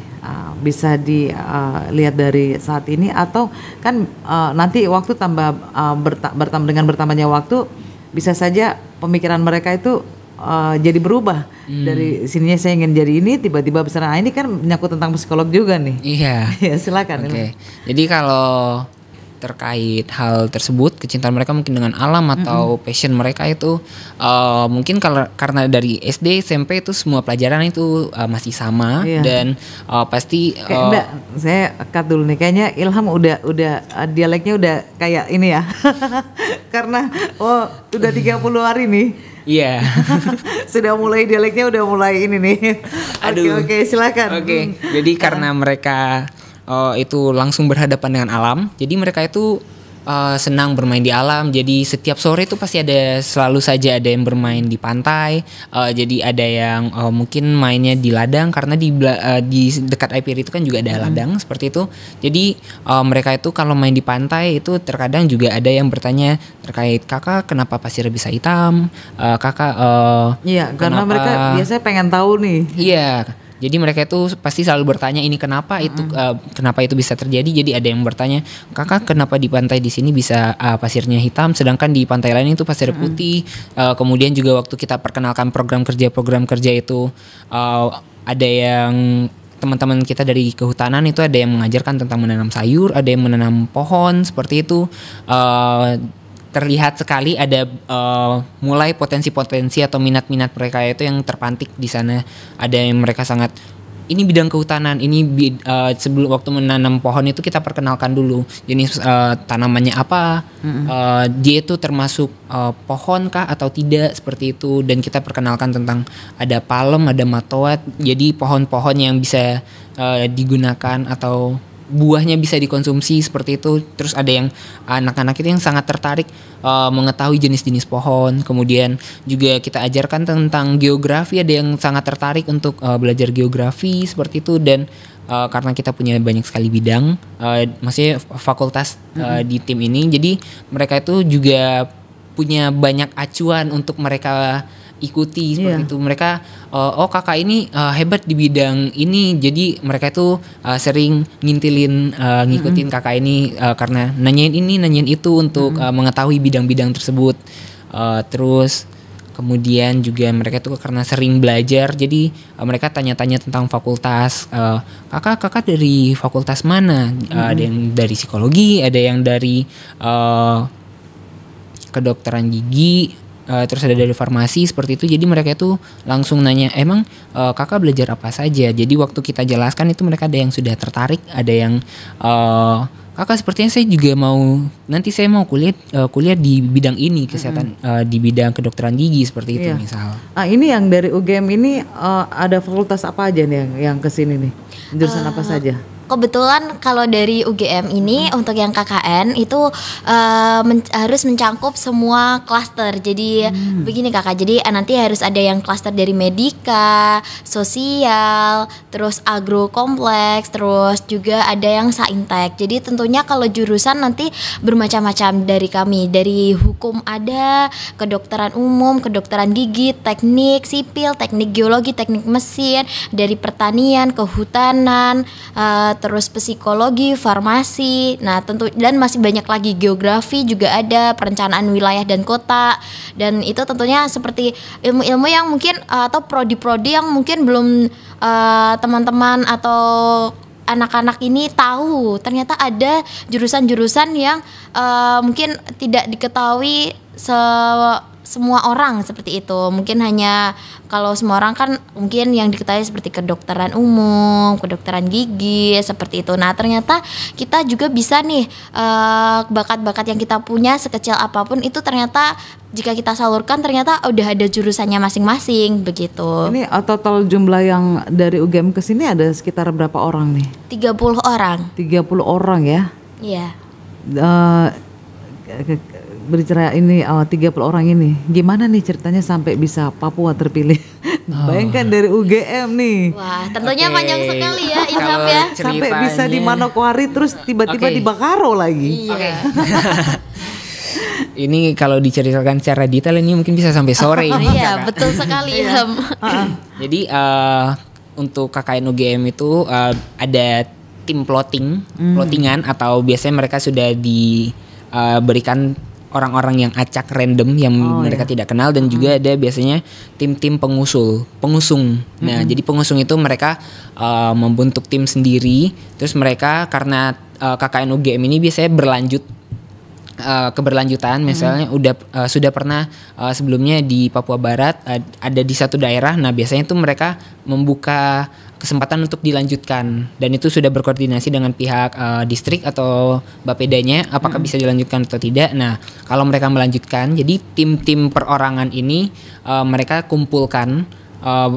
bisa dilihat dari saat ini atau kan nanti waktu bertambah dengan bertambahnya waktu bisa saja pemikiran mereka itu jadi berubah. Dari sininya saya ingin jadi ini, tiba-tiba besar. Ini kan menyangkut tentang psikolog juga nih. Iya. Ya silakan. Oke. Jadi kalau terkait hal tersebut, kecintaan mereka mungkin dengan alam atau passion mereka itu mungkin karena dari SD SMP itu semua pelajaran itu masih sama dan pasti enggak, saya cut dulu nih, kayaknya Ilham udah dialeknya udah kayak ini ya karena udah 30 hari nih. Iya. Sudah mulai dialeknya udah mulai ini nih. Oke, silakan. Oke. Jadi karena mereka itu langsung berhadapan dengan alam, jadi mereka itu senang bermain di alam. Jadi setiap sore itu pasti selalu saja ada yang bermain di pantai. Jadi ada yang mungkin mainnya di ladang karena di dekat Aipiri itu kan juga ada ladang seperti itu. Jadi mereka itu kalau main di pantai itu terkadang juga ada yang bertanya terkait kakak kenapa pasirnya bisa hitam, kakak iya karena mereka biasanya pengen tahu nih. Iya. Jadi mereka itu pasti selalu bertanya ini kenapa kenapa itu bisa terjadi. Jadi ada yang bertanya kakak kenapa di pantai di sini bisa pasirnya hitam sedangkan di pantai lain itu pasir putih. Kemudian juga waktu kita perkenalkan program kerja itu ada yang teman-teman kita dari kehutanan itu ada yang mengajarkan tentang menanam sayur, ada yang menanam pohon seperti itu. Terlihat sekali ada mulai potensi-potensi atau minat-minat mereka itu yang terpantik di sana. Ada yang mereka sangat ini bidang kehutanan, ini sebelum waktu menanam pohon itu kita perkenalkan dulu jenis tanamannya apa, dia itu termasuk pohon kah atau tidak seperti itu, dan kita perkenalkan tentang ada palem, ada matoat, jadi pohon-pohon yang bisa digunakan atau buahnya bisa dikonsumsi seperti itu. Terus ada yang anak-anak itu yang sangat tertarik mengetahui jenis-jenis pohon. Kemudian juga kita ajarkan tentang geografi, ada yang sangat tertarik untuk belajar geografi seperti itu. Dan karena kita punya banyak sekali bidang, maksudnya fakultas di tim ini, jadi mereka itu juga punya banyak acuan untuk mereka ikuti seperti itu. Mereka kakak ini hebat di bidang ini, jadi mereka itu sering ngintilin ngikutin kakak ini karena nanyain ini nanyain itu untuk mengetahui bidang-bidang tersebut. Terus kemudian juga mereka itu karena sering belajar, jadi mereka tanya-tanya tentang fakultas. Kakak dari fakultas mana? Ada yang dari psikologi, ada yang dari kedokteran gigi, terus ada dari farmasi seperti itu. Jadi mereka itu langsung nanya emang kakak belajar apa saja. Jadi waktu kita jelaskan itu mereka ada yang sudah tertarik, ada yang kakak sepertinya saya juga nanti saya mau kuliah di bidang ini kesehatan, di bidang kedokteran gigi seperti itu misal. Ini yang dari UGM ini ada fakultas apa aja nih yang kesini nih, jurusan apa saja? Kebetulan kalau dari UGM ini untuk yang KKN itu harus mencangkup semua klaster. Jadi begini kakak, jadi nanti harus ada yang klaster dari medika, sosial, terus agro kompleks, terus juga ada yang saintek. Jadi tentunya kalau jurusan nanti bermacam-macam dari kami, dari hukum ada, kedokteran umum, kedokteran gigi, teknik sipil, teknik geologi, teknik mesin, dari pertanian, kehutanan, terus psikologi, farmasi, nah tentu dan masih banyak lagi, geografi juga ada, perencanaan wilayah dan kota, dan itu tentunya seperti ilmu-ilmu yang mungkin atau prodi-prodi yang mungkin belum teman-teman atau anak-anak ini tahu. Ternyata ada jurusan-jurusan yang mungkin tidak diketahui semua orang seperti itu. Mungkin hanya kalau semua orang kan mungkin yang diketahui seperti kedokteran umum, kedokteran gigi seperti itu. Nah ternyata kita juga bisa nih bakat-bakat yang kita punya sekecil apapun itu ternyata jika kita salurkan ternyata udah ada jurusannya masing-masing begitu. Ini total jumlah yang dari UGM ke sini ada sekitar berapa orang nih? 30 orang. 30 orang ya. Iya. Berbicara ini 30 orang ini, gimana nih ceritanya sampai bisa Papua terpilih? Bayangkan dari UGM nih. Wah, tentunya panjang sekali ya Ilham ya. Sampai bisa di Manokwari terus tiba-tiba di Bakaro lagi. Iya. Ini kalau diceritakan secara detail ini mungkin bisa sampai sore ini. Iya, betul sekali Ilham. Jadi untuk KKN UGM itu ada tim plottingan atau biasanya mereka sudah diberikan orang-orang yang acak random yang mereka tidak kenal dan juga ada biasanya tim-tim pengusung. Nah, jadi pengusung itu mereka membentuk tim sendiri. Terus mereka karena KKN UGM ini biasanya berlanjut keberlanjutan, misalnya sudah pernah sebelumnya di Papua Barat ada di satu daerah. Nah, biasanya itu mereka membuka kesempatan untuk dilanjutkan dan itu sudah berkoordinasi dengan pihak distrik atau Bapedanya apakah bisa dilanjutkan atau tidak. Nah, kalau mereka melanjutkan, jadi tim-tim perorangan ini mereka kumpulkan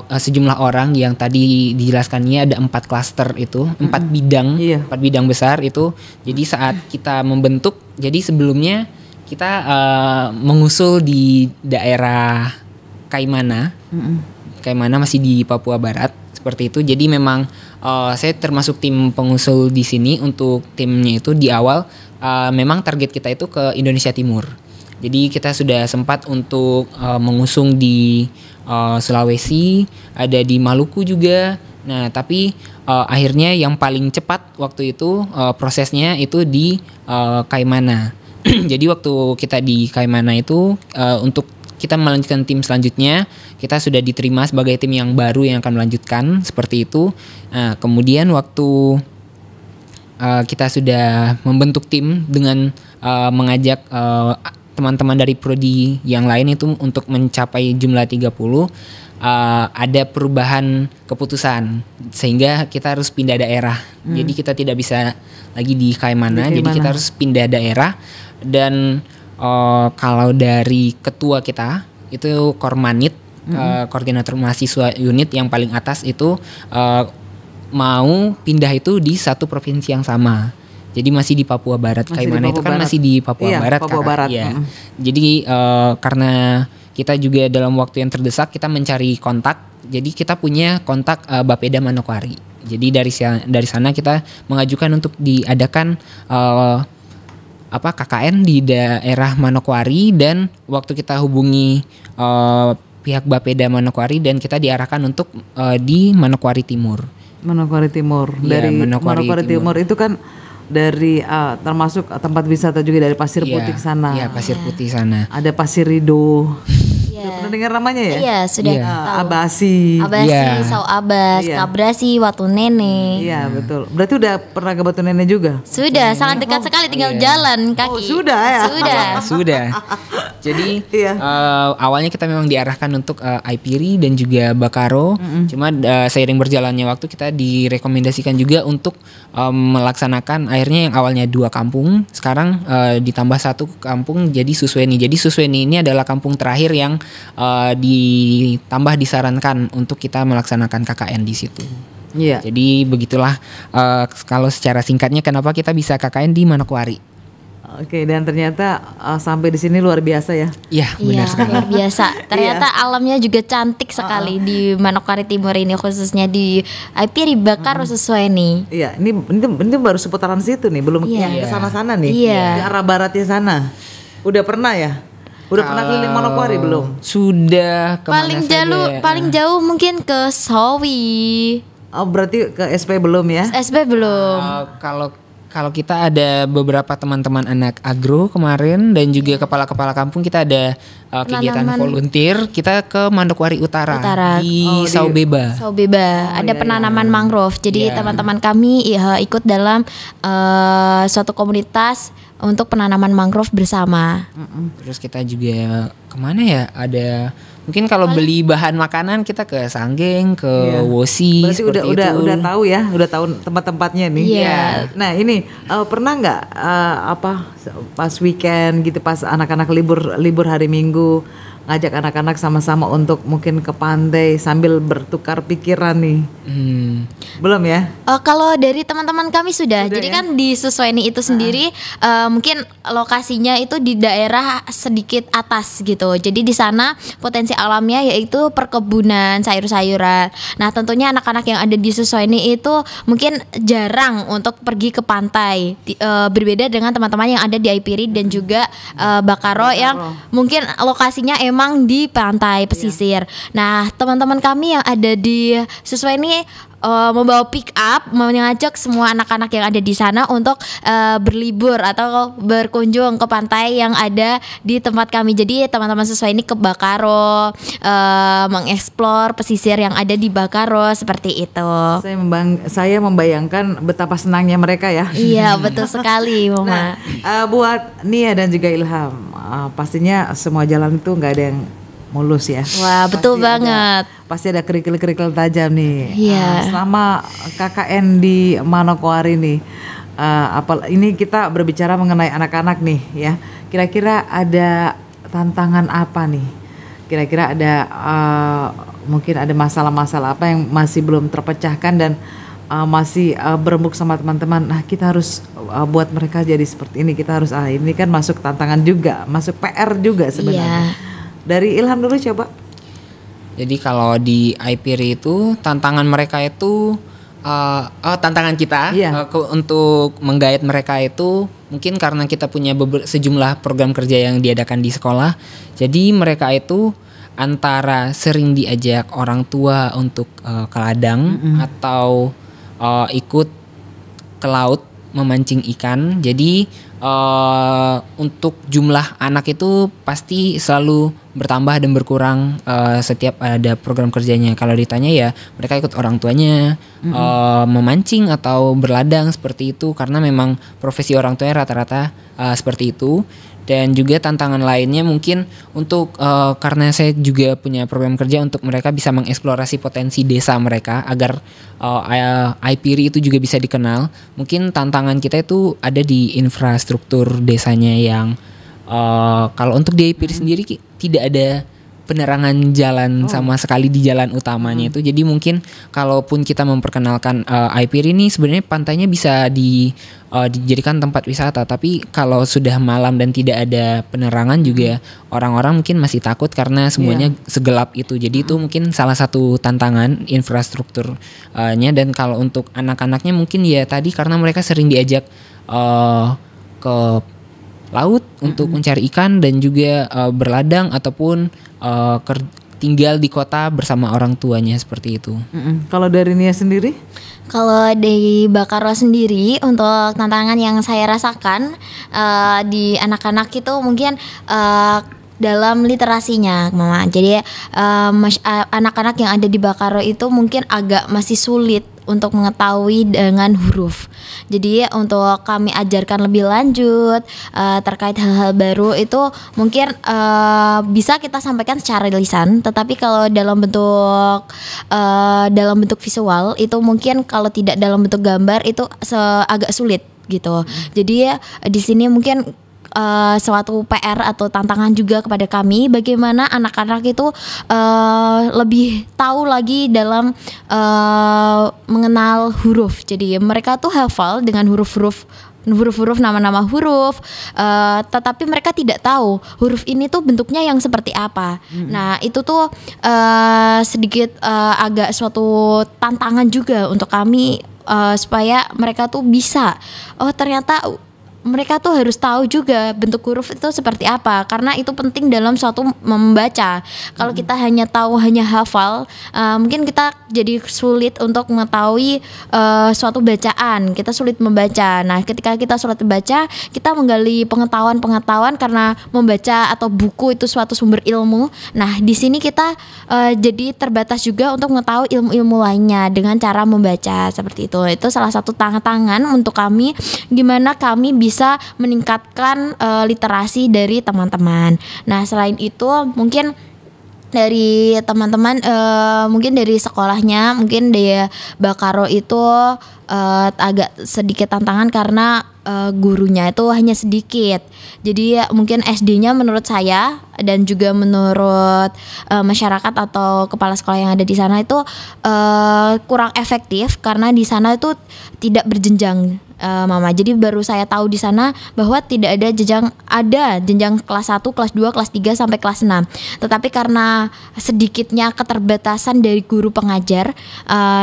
sejumlah orang yang tadi dijelaskannya ada 4 klaster itu, 4 bidang, 4 bidang besar itu. Jadi saat kita membentuk, jadi sebelumnya kita mengusul di daerah Kaimana, Kaimana masih di Papua Barat seperti itu. Jadi memang saya termasuk tim pengusul di sini. Untuk timnya itu di awal memang target kita itu ke Indonesia Timur. Jadi kita sudah sempat untuk mengusung di Sulawesi, ada di Maluku juga. Nah, tapi akhirnya yang paling cepat waktu itu prosesnya itu di Kaimana. Jadi waktu kita di Kaimana itu untuk kita melanjutkan tim selanjutnya, kita sudah diterima sebagai tim yang baru yang akan melanjutkan seperti itu. Nah, kemudian waktu kita sudah membentuk tim dengan mengajak teman-teman dari prodi yang lain itu untuk mencapai jumlah 30, ada perubahan keputusan sehingga kita harus pindah daerah. Jadi kita tidak bisa lagi di Kaimana, jadi kita harus pindah daerah. Dan kalau dari ketua kita itu Kormanit, koordinator mahasiswa unit yang paling atas itu mau pindah itu di satu provinsi yang sama. Jadi masih di Papua Barat. Kaimana itu kan Barat. Masih di Papua Barat. Papua Barat. Ya. Jadi karena kita juga dalam waktu yang terdesak kita mencari kontak. Jadi kita punya kontak Bapeda Manokwari. Jadi dari sana kita mengajukan untuk diadakan KKN di daerah Manokwari, dan waktu kita hubungi pihak Bapeda Manokwari dan kita diarahkan untuk di Manokwari Timur. Manokwari Timur. Ya, dari Manokwari Timur itu kan dari termasuk tempat wisata juga dari Pasir Putih sana. Iya, Pasir Putih sana. Ada Pasir Rido. Sudah pernah dengar namanya ya? Iya, sudah tahu. Abasi, Sau Abas, Kabrasi, Watu Nene. Iya, betul. Berarti udah pernah ke Batu Nene juga? Sudah, sangat dekat sekali, tinggal jalan kaki. Oh, sudah ya? Sudah. Jadi awalnya kita memang diarahkan untuk Aipiri dan juga Bakaro. Cuma seiring berjalannya waktu kita direkomendasikan juga untuk melaksanakan akhirnya yang awalnya 2 kampung, sekarang ditambah 1 kampung jadi Susweni. Jadi Susweni ini adalah kampung terakhir yang ditambah disarankan untuk kita melaksanakan KKN di situ. Iya. Jadi begitulah kalau secara singkatnya kenapa kita bisa KKN di Manokwari. Oke, dan ternyata sampai di sini luar biasa ya? Iya, benar sekali. Luar biasa. Ternyata alamnya juga cantik sekali di Manokwari Timur ini, khususnya di Aipiri Bakaro Susweni. Iya, ini baru seputaran situ nih, belum yang ke sana-sana nih. Iya. Ke arah baratnya sana. Udah pernah ya? Udah pernah keliling Manokwari belum? Sudah. Paling jauh mungkin ke Sawi. Oh, berarti ke SP belum ya? SP belum. Kalau kita ada beberapa teman-teman anak agro kemarin dan juga kepala-kepala kampung, kita ada kegiatan volunteer, kita ke Manokwari Utara. Di Saubeba. Ada penanaman mangrove. Jadi teman-teman kami ikut dalam suatu komunitas untuk penanaman mangrove bersama. Terus kita juga kemana ya? Ada mungkin kalau beli bahan makanan kita ke Sanggeng, ke Wosi. Berarti seperti itu. udah tahu ya, udah tahu tempat-tempatnya nih. Iya. Nah ini pernah nggak pas weekend gitu, pas anak-anak libur hari Minggu, ngajak anak-anak sama-sama untuk mungkin ke pantai sambil bertukar pikiran nih? Belum ya? Kalau dari teman-teman kami sudah jadi ya? kan di Suswaini itu sendiri mungkin lokasinya itu di daerah sedikit atas gitu. Jadi di sana potensi alamnya yaitu perkebunan sayur-sayuran. Nah tentunya anak-anak yang ada di Suswaini itu mungkin jarang untuk pergi ke pantai. Berbeda dengan teman-teman yang ada di Aipiri dan juga Bakaro yang mungkin lokasinya emang di pantai pesisir. Nah teman-teman kami yang ada di Suswaini membawa pick up, mengajak semua anak-anak yang ada di sana untuk berlibur atau berkunjung ke pantai yang ada di tempat kami. Jadi teman-teman Suswaini ke Bakaro, mengeksplor pesisir yang ada di Bakaro seperti itu. Saya membayangkan betapa senangnya mereka ya. Iya betul sekali, Mama. Nah, buat Nia dan juga Ilham, pastinya semua jalan itu nggak ada yang mulus ya. Wah betul banget. Pasti ada kerikil-kerikil tajam nih. Iya. Selama KKN di Manokwari nih, ini kita berbicara mengenai anak-anak nih ya. Kira-kira ada tantangan apa nih? Kira-kira ada mungkin ada masalah-masalah apa yang masih belum terpecahkan dan masih berembuk sama teman-teman. Nah kita harus buat mereka jadi seperti ini. Kita harus ini kan masuk tantangan juga, masuk PR juga sebenarnya. Iya. Dari Ilham dulu coba. Jadi kalau di Aipiri itu tantangan mereka itu tantangan kita untuk menggait mereka itu mungkin karena kita punya sejumlah program kerja yang diadakan di sekolah. Jadi mereka itu antara sering diajak orang tua untuk ke ladang atau ikut ke laut memancing ikan. Jadi untuk jumlah anak itu pasti selalu bertambah dan berkurang setiap ada program kerjanya. Kalau ditanya ya mereka ikut orang tuanya memancing atau berladang seperti itu karena memang profesi orang tuanya rata-rata seperti itu. Dan juga tantangan lainnya mungkin untuk karena saya juga punya program kerja untuk mereka bisa mengeksplorasi potensi desa mereka agar Aipiri itu juga bisa dikenal. Mungkin tantangan kita itu ada di infrastruktur desanya yang kalau untuk di Aipiri sendiri tidak ada penerangan jalan sama sekali di jalan utamanya itu. Jadi mungkin kalaupun kita memperkenalkan Aipiri ini sebenarnya pantainya bisa dijadikan tempat wisata, tapi kalau sudah malam dan tidak ada penerangan juga orang-orang mungkin masih takut karena semuanya segelap itu. Jadi itu mungkin salah satu tantangan infrastrukturnya. Dan kalau untuk anak-anaknya mungkin ya tadi karena mereka sering diajak ke laut untuk mencari ikan dan juga berladang ataupun tinggal di kota bersama orang tuanya seperti itu. Kalau dari Nia sendiri? Kalau di Bakaro sendiri untuk tantangan yang saya rasakan di anak-anak itu mungkin dalam literasinya, Mama. Jadi anak-anak yang ada di Bakaro itu mungkin agak masih sulit untuk mengetahui dengan huruf. Jadi untuk kami ajarkan lebih lanjut terkait hal-hal baru itu mungkin bisa kita sampaikan secara lisan, tetapi kalau dalam bentuk visual itu mungkin kalau tidak dalam bentuk gambar itu agak sulit gitu. Jadi di sini mungkin suatu PR atau tantangan juga kepada kami bagaimana anak-anak itu lebih tahu lagi dalam mengenal huruf. Jadi mereka tuh hafal dengan huruf-huruf nama-nama huruf, tetapi mereka tidak tahu huruf ini tuh bentuknya yang seperti apa. Nah itu tuh sedikit agak suatu tantangan juga untuk kami supaya mereka tuh bisa ternyata mereka tuh harus tahu juga bentuk huruf itu seperti apa karena itu penting dalam suatu membaca. Kalau kita hanya tahu, hanya hafal, mungkin kita jadi sulit untuk mengetahui suatu bacaan. Kita sulit membaca. Nah, ketika kita sulit membaca, kita menggali pengetahuan karena membaca atau buku itu suatu sumber ilmu. Nah, di sini kita jadi terbatas juga untuk mengetahui ilmu-ilmu lainnya dengan cara membaca seperti itu. Itu salah satu tantangan untuk kami gimana kami bisa bisa meningkatkan literasi dari teman-teman. Nah, selain itu mungkin dari teman-teman mungkin dari sekolahnya, mungkin di Bakaro itu agak sedikit tantangan karena gurunya itu hanya sedikit. Jadi mungkin SD-nya menurut saya dan juga menurut masyarakat atau kepala sekolah yang ada di sana itu kurang efektif karena di sana itu tidak berjenjang. Mama. Jadi baru saya tahu di sana bahwa tidak ada jenjang kelas 1, kelas 2, kelas 3 sampai kelas 6. Tetapi karena sedikitnya keterbatasan dari guru pengajar,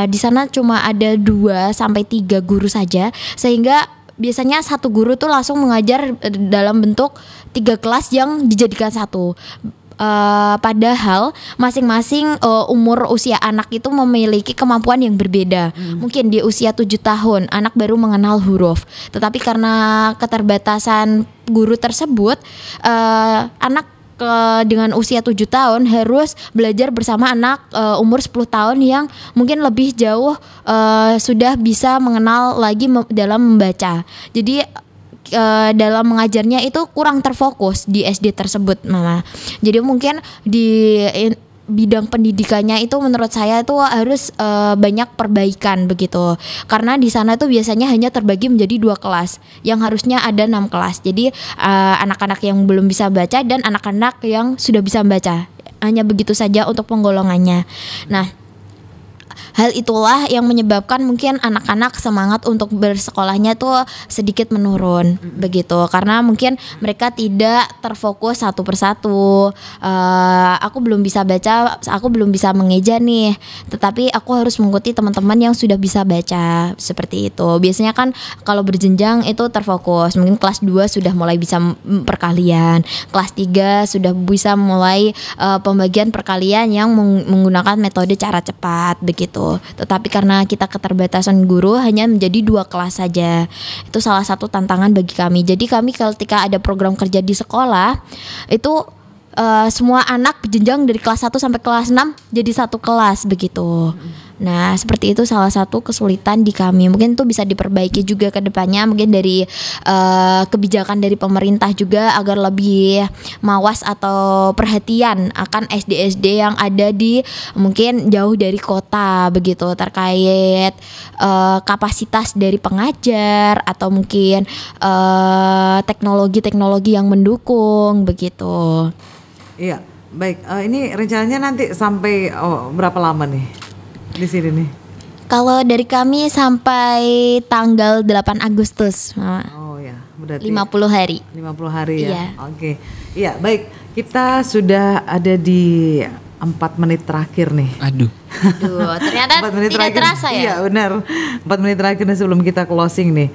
di sana cuma ada 2 sampai 3 guru saja, sehingga biasanya satu guru tuh langsung mengajar dalam bentuk 3 kelas yang dijadikan satu. Padahal masing-masing umur usia anak itu memiliki kemampuan yang berbeda. Mungkin di usia 7 tahun anak baru mengenal huruf, tetapi karena keterbatasan guru tersebut, anak dengan usia 7 tahun harus belajar bersama anak umur 10 tahun yang mungkin lebih jauh sudah bisa mengenal lagi dalam membaca. Jadi dalam mengajarnya itu kurang terfokus di SD tersebut, Mama. Jadi mungkin di bidang pendidikannya itu menurut saya itu harus banyak perbaikan begitu. Karena di sana itu biasanya hanya terbagi menjadi 2 kelas yang harusnya ada 6 kelas. Jadi anak-anak yang belum bisa baca dan anak-anak yang sudah bisa baca. Hanya begitu saja untuk penggolongannya. Nah, hal itulah yang menyebabkan mungkin anak-anak semangat untuk bersekolahnya tuh sedikit menurun begitu, karena mungkin mereka tidak terfokus satu persatu. Aku belum bisa baca, aku belum bisa mengeja nih, tetapi aku harus mengikuti teman-teman yang sudah bisa baca, seperti itu. Biasanya kan kalau berjenjang itu terfokus, mungkin kelas 2 sudah mulai bisa perkalian, kelas 3 sudah bisa mulai pembagian perkalian yang menggunakan metode cara cepat begitu. Tetapi karena kita keterbatasan guru hanya menjadi 2 kelas saja. Itu salah satu tantangan bagi kami. Jadi kami ketika ada program kerja di sekolah itu semua anak berjenjang dari kelas 1 sampai kelas 6 jadi satu kelas begitu. Nah, seperti itu salah satu kesulitan di kami. Mungkin itu bisa diperbaiki juga ke depannya, mungkin dari kebijakan dari pemerintah juga agar lebih mawas atau perhatian akan SD-SD yang ada di mungkin jauh dari kota begitu, terkait kapasitas dari pengajar atau mungkin teknologi-teknologi yang mendukung begitu. Iya, baik. Ini rencananya nanti sampai berapa lama nih di sini nih? Kalau dari kami sampai tanggal 8 Agustus, Mama. Oh ya, berarti 50 hari. 50 hari ya. Iya. Oke. Iya, baik. Kita sudah ada di 4 menit terakhir nih. Aduh. Ternyata 4 menit tidak terakhir. terasa ya. Iya, benar. 4 menit terakhir nih sebelum kita closing nih.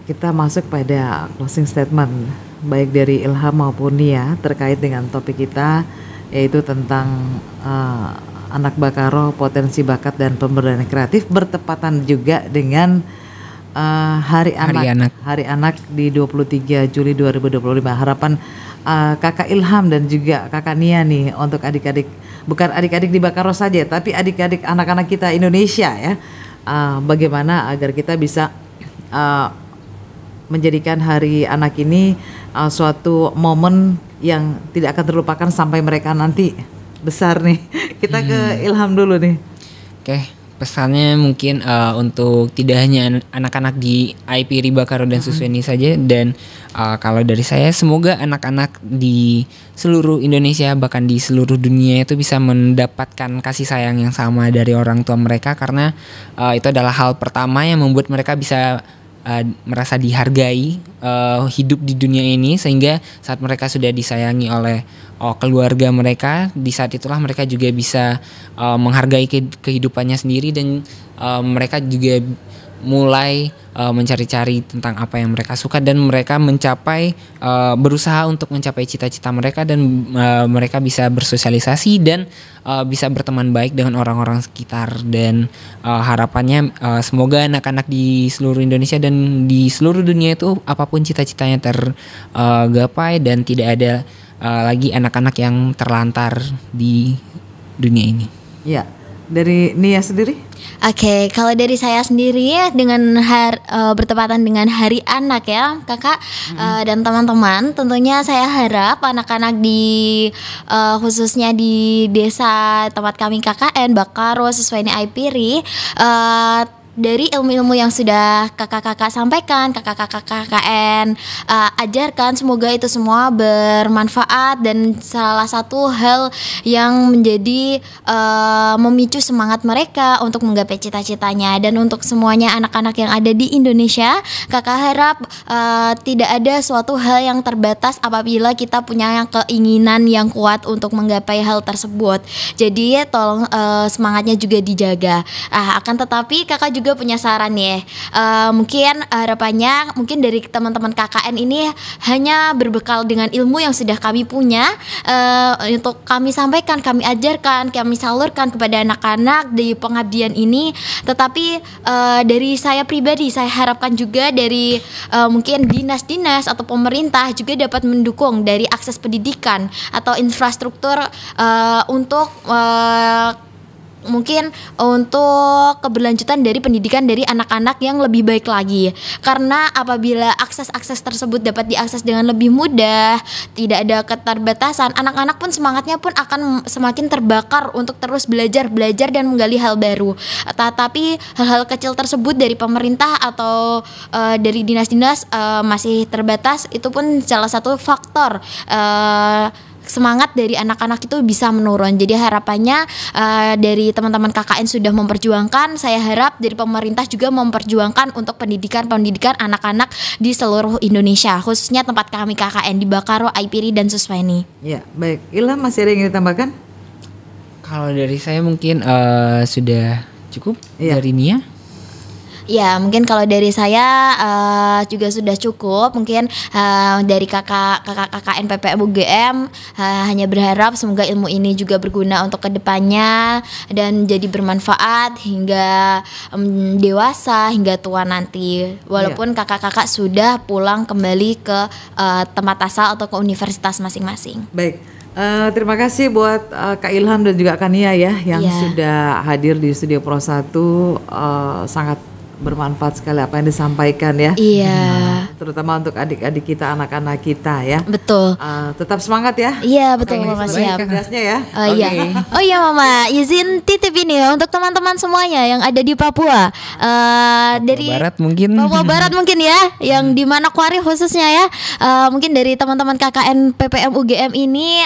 Kita masuk pada closing statement baik dari Ilham maupun Nia terkait dengan topik kita, yaitu tentang anak Bakaro, potensi bakat dan pemberdayaan kreatif, bertepatan juga dengan Hari Anak di 23 Juli 2025. Harapan Kakak Ilham dan juga Kakak Nia nih untuk adik-adik, bukan adik-adik di Bakaro saja, tapi adik-adik anak-anak kita Indonesia ya. Bagaimana agar kita bisa menjadikan Hari Anak ini suatu momen yang tidak akan terlupakan sampai mereka nanti besar nih. Kita ke Ilham dulu nih. Oke, pesannya mungkin untuk tidak hanya anak-anak di IPRI Bakaro dan Susweni saja, dan kalau dari saya semoga anak-anak di seluruh Indonesia bahkan di seluruh dunia itu bisa mendapatkan kasih sayang yang sama dari orang tua mereka, karena itu adalah hal pertama yang membuat mereka bisa merasa dihargai hidup di dunia ini, sehingga saat mereka sudah disayangi oleh keluarga mereka, di saat itulah mereka juga bisa menghargai kehidupannya sendiri, dan mereka juga mulai mencari-cari tentang apa yang mereka suka, dan mereka berusaha untuk mencapai cita-cita mereka, dan mereka bisa bersosialisasi dan bisa berteman baik dengan orang-orang sekitar. Dan harapannya semoga anak-anak di seluruh Indonesia dan di seluruh dunia itu apapun cita-citanya tergapai, dan tidak ada lagi anak-anak yang terlantar di dunia ini. Ya, Dari Nia sendiri? Oke, kalau dari saya sendiri dengan bertepatan dengan Hari Anak ya, Kakak dan teman-teman, tentunya saya harap anak-anak di khususnya di desa tempat kami KKN Bakaro Suswaini Aipiri, dari ilmu-ilmu yang sudah kakak-kakak sampaikan, kakak-kakak KKN ajarkan, semoga itu semua bermanfaat dan salah satu hal yang menjadi memicu semangat mereka untuk menggapai cita-citanya. Dan untuk semuanya anak-anak yang ada di Indonesia, kakak harap tidak ada suatu hal yang terbatas apabila kita punya keinginan yang kuat untuk menggapai hal tersebut. Jadi tolong semangatnya juga dijaga. Akan tetapi kakak juga punya saran nih. Mungkin harapannya mungkin dari teman-teman KKN ini hanya berbekal dengan ilmu yang sudah kami punya untuk kami sampaikan, kami ajarkan, kami salurkan kepada anak-anak di pengabdian ini. Tetapi dari saya pribadi, saya harapkan juga dari mungkin dinas-dinas atau pemerintah juga dapat mendukung dari akses pendidikan atau infrastruktur untuk mungkin untuk keberlanjutan dari pendidikan dari anak-anak yang lebih baik lagi. Karena apabila akses-akses tersebut dapat diakses dengan lebih mudah, tidak ada keterbatasan, anak-anak pun semangatnya pun akan semakin terbakar untuk terus belajar dan menggali hal baru. Tetapi hal-hal kecil tersebut dari pemerintah atau dari dinas-dinas masih terbatas, itu pun salah satu faktor semangat dari anak-anak itu bisa menurun. Jadi harapannya dari teman-teman KKN sudah memperjuangkan, saya harap dari pemerintah juga memperjuangkan untuk pendidikan anak-anak di seluruh Indonesia, khususnya tempat kami KKN di Bakaro, Aipiri dan Suswaini. Ya, baik. Ilham, masih ada yang ingin ditambahkan? Kalau dari saya mungkin sudah cukup. Dari Nia. Ya, mungkin kalau dari saya juga sudah cukup. Mungkin dari kakak KKN PPM UGM hanya berharap semoga ilmu ini juga berguna untuk kedepannya dan jadi bermanfaat hingga dewasa, hingga tua nanti. Walaupun kakak-kakak sudah pulang kembali ke tempat asal atau ke universitas masing-masing. Baik. Terima kasih buat Kak Ilham dan juga Kak Nia ya yang sudah hadir di Studio Pro 1. Sangat bermanfaat sekali apa yang disampaikan ya. Iya. Terutama untuk adik-adik kita, anak-anak kita ya. Betul. Tetap semangat ya. Iya betul Mama, siap. Tugasnya ya. Iya. Oh iya Mama, izin titip ini ya untuk teman-teman semuanya yang ada di Papua. Dari Barat mungkin. Papua Barat mungkin ya, yang di Manokwari khususnya ya. Mungkin dari teman-teman KKN PPM UGM ini,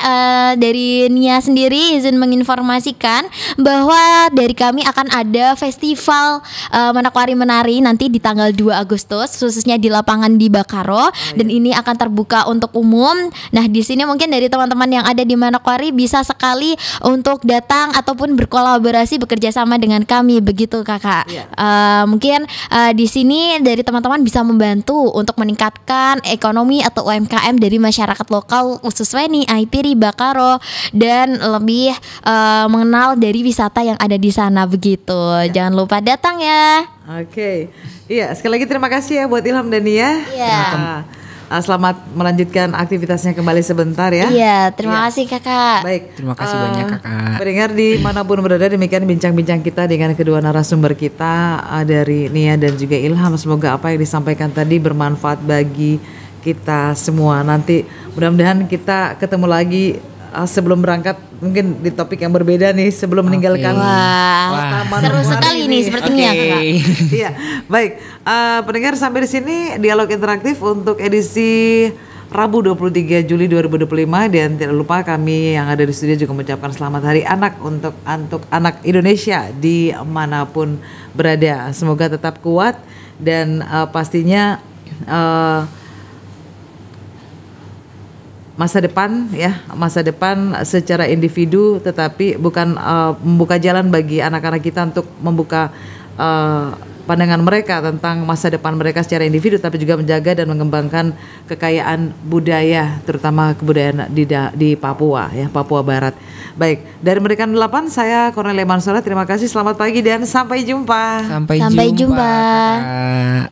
dari Nia sendiri izin menginformasikan bahwa dari kami akan ada festival Manokwari Menari nanti di tanggal 2 Agustus khususnya di lapangan di Bakaro, dan ini akan terbuka untuk umum. Nah, di sini mungkin dari teman-teman yang ada di Manokwari bisa sekali untuk datang ataupun berkolaborasi bekerja sama dengan kami, begitu Kakak. Mungkin di sini dari teman-teman bisa membantu untuk meningkatkan ekonomi atau UMKM dari masyarakat lokal khususnya nih Aipiri Bakaro, dan lebih mengenal dari wisata yang ada di sana, begitu. Jangan lupa datang ya. Oke. Iya, sekali lagi terima kasih ya buat Ilham dan Nia. Iya. Selamat melanjutkan aktivitasnya kembali sebentar ya. Iya, terima kasih Kakak. Baik. Terima kasih banyak Kakak. Pendengar dimanapun berada, demikian bincang-bincang kita dengan kedua narasumber kita dari Nia dan juga Ilham. Semoga apa yang disampaikan tadi bermanfaat bagi kita semua. Nanti mudah-mudahan kita ketemu lagi sebelum berangkat, mungkin di topik yang berbeda nih sebelum meninggalkan. Wah, seru sekali nih sepertinya Kakak. Iya, baik. Pendengar, sampai di sini dialog interaktif untuk edisi Rabu 23 Juli 2025, dan tidak lupa kami yang ada di studio juga mengucapkan selamat Hari Anak untuk anak Indonesia dimanapun berada. Semoga tetap kuat dan pastinya masa depan secara individu, tetapi bukan membuka jalan bagi anak-anak kita untuk membuka pandangan mereka tentang masa depan mereka secara individu, tapi juga menjaga dan mengembangkan kekayaan budaya, terutama kebudayaan di Papua ya, Papua Barat. Baik, dari Merdeka 8, saya Cornelia Mansura, terima kasih, selamat pagi dan sampai jumpa. Sampai jumpa. Kakak.